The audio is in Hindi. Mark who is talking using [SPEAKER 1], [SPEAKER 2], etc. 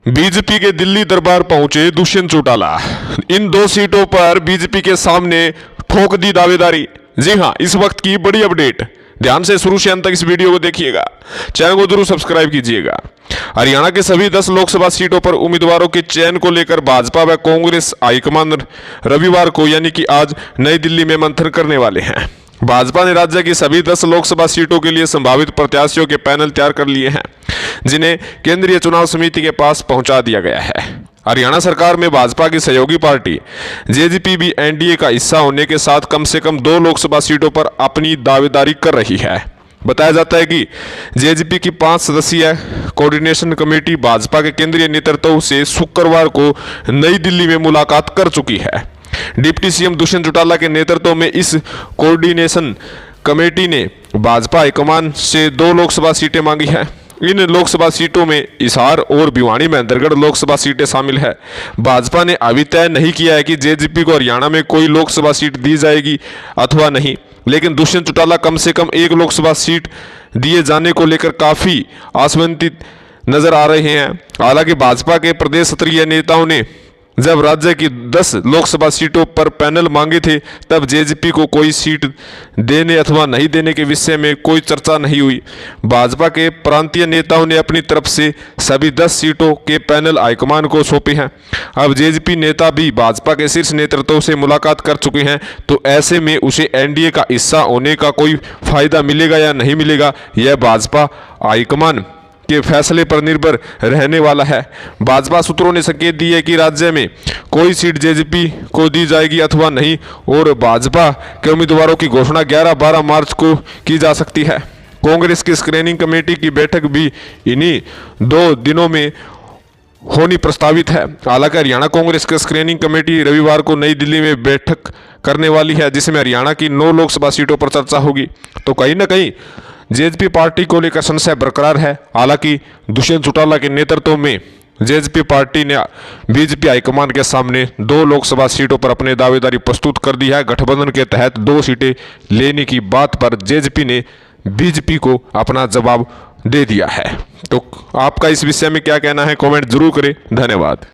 [SPEAKER 1] बीजेपी के दिल्ली दरबार पहुंचे दुष्यंत चौटाला। इन दो सीटों पर बीजेपी के सामने ठोक दी दावेदारी। जी हां, इस वक्त की बड़ी अपडेट, ध्यान से शुरू से अंत तक इस वीडियो को देखिएगा। चैनल को जरूर सब्सक्राइब कीजिएगा। हरियाणा के सभी 10 लोकसभा सीटों पर उम्मीदवारों के चयन को लेकर भाजपा व कांग्रेस हाईकमान रविवार को यानी कि आज नई दिल्ली में मंथन करने वाले हैं। भाजपा ने राज्य की सभी 10 लोकसभा सीटों के लिए संभावित प्रत्याशियों के पैनल तैयार कर लिए हैं, जिन्हें केंद्रीय चुनाव समिति के पास पहुंचा दिया गया है। हरियाणा सरकार में भाजपा की सहयोगी पार्टी जेजेपी भी एनडीए का हिस्सा होने के साथ कम से कम 2 लोकसभा सीटों पर अपनी दावेदारी कर रही है। बताया जाता है कि जेजेपी की 5 सदस्यीय कोऑर्डिनेशन कमेटी भाजपा के केंद्रीय नेतृत्व से शुक्रवार को नई दिल्ली में मुलाकात कर चुकी है। डिप्टी सीएम दुष्यंत चौटाला के नेतृत्व में इस कोऑर्डिनेशन कमेटी ने भाजपा हाईकमान से 2 लोकसभा सीटें मांगी हैं। इन लोकसभा सीटों में हिसार और भिवानी महेंद्रगढ़ लोकसभा सीटें शामिल है। भाजपा ने अभी तय नहीं किया है कि जेजेपी को हरियाणा में कोई लोकसभा सीट दी जाएगी अथवा नहीं, लेकिन दुष्यंत चौटाला कम से कम 1 लोकसभा सीट दिए जाने को लेकर काफी आशान्वित नजर आ रहे हैं। हालांकि भाजपा के प्रदेश स्तरीय नेताओं ने जब राज्य की 10 लोकसभा सीटों पर पैनल मांगे थे, तब जेजेपी को कोई सीट देने अथवा नहीं देने के विषय में कोई चर्चा नहीं हुई। भाजपा के प्रांतीय नेताओं ने अपनी तरफ से सभी 10 सीटों के पैनल हाईकमान को सौंपे हैं। अब जेजेपी नेता भी भाजपा के शीर्ष नेतृत्व से मुलाकात कर चुके हैं, तो ऐसे में उसे एनडीए का हिस्सा होने का कोई फायदा मिलेगा या नहीं मिलेगा, यह भाजपा हाईकमान के फैसले पर निर्भर रहने वाला है। भाजपा सूत्रों ने संकेत दिए कि राज्य में कोई सीट जेजेपी को दी जाएगी अथवा नहीं, और भाजपा के उम्मीदवारों की घोषणा 11-12 मार्च को की जा सकती है। कांग्रेस की स्क्रीनिंग कमेटी की बैठक भी इन्हीं 2 दिनों में होनी प्रस्तावित है। हालांकि हरियाणा कांग्रेस की स्क्रीनिंग कमेटी रविवार को नई दिल्ली में बैठक करने वाली है, जिसमें हरियाणा की 9 लोकसभा सीटों पर चर्चा होगी। तो कहीं ना कहीं जेजेपी पार्टी को लेकर संशय बरकरार है। हालांकि दुष्यंत चौटाला के नेतृत्व में जेजेपी पार्टी ने बीजेपी हाईकमान के सामने 2 लोकसभा सीटों पर अपनी दावेदारी प्रस्तुत कर दी है। गठबंधन के तहत 2 सीटें लेने की बात पर जेजेपी ने बीजेपी को अपना जवाब दे दिया है। तो आपका इस विषय में क्या कहना है, कमेंट जरूर करें। धन्यवाद।